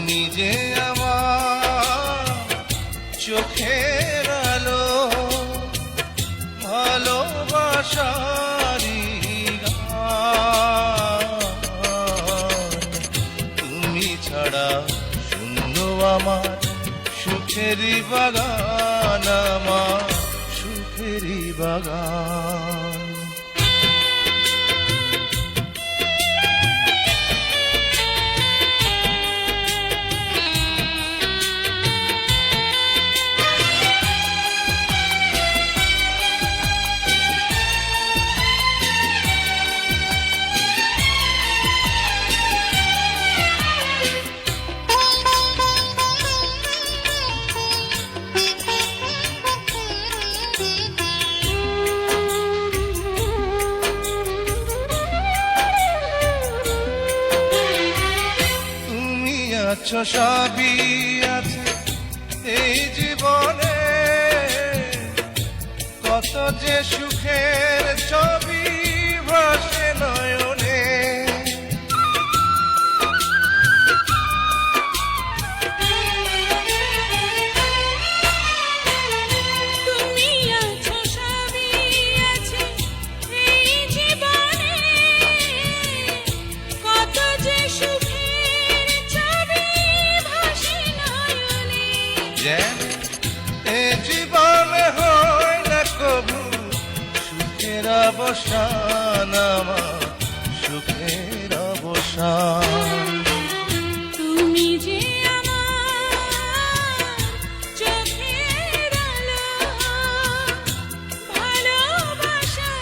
তুমি যে আমার চোখের আলো, ভালোবাসারি গান। তুমি ছাড়া শূন্য আমার সুখেরই বাগান, আমার সুখেরই বাগান। সবই আছে এই জীবনে, কত যে সুখের ছবি ভাসে নয়নে। তুমি আছো সবই আছে এই জীবনে, কত যে সুখের ছবি ভাসে নয়নে। যেন এ জীবনে হয় না কবু সুখের অবসান, আমার সুখের অবসান। তুমি যে আমার চোখের আলো, ভালোবাসারি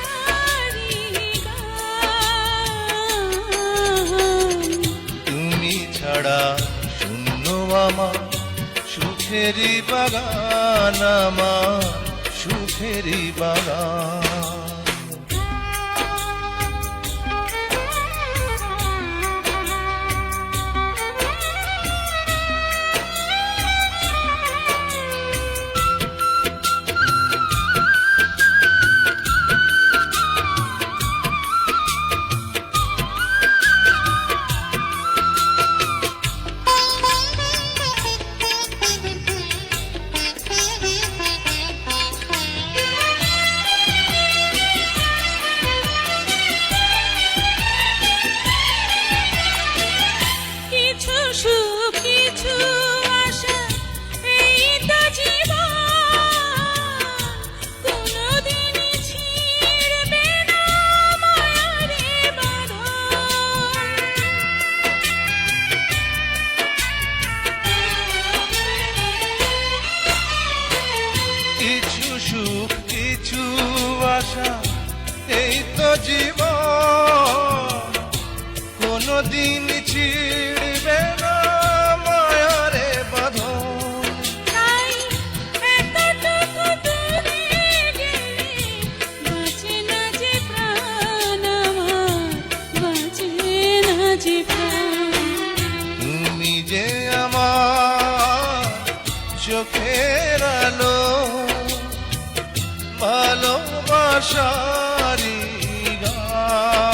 গান। তুমি ছাড়া শূন্য আমার সুখেরই বাগান, আমার সুখেরই বাগান। কিছু সুখ কিছু আশা এই তো জীবন, কোনদিনই ছিঁড়বে না মায়ারে বাঁধন। কিছু সুখ কিছু আশা এই তো জীবন, কোনদিন ছিড়বে না মায়ারে বাঁধন। তাই এতটুকু দূরে গেলে বাঁচে না যে প্রাণ আমার, বাঁচে না যে প্রাণ। তুমি যে আমার চোখের আলো, ভালোবাসারি গান।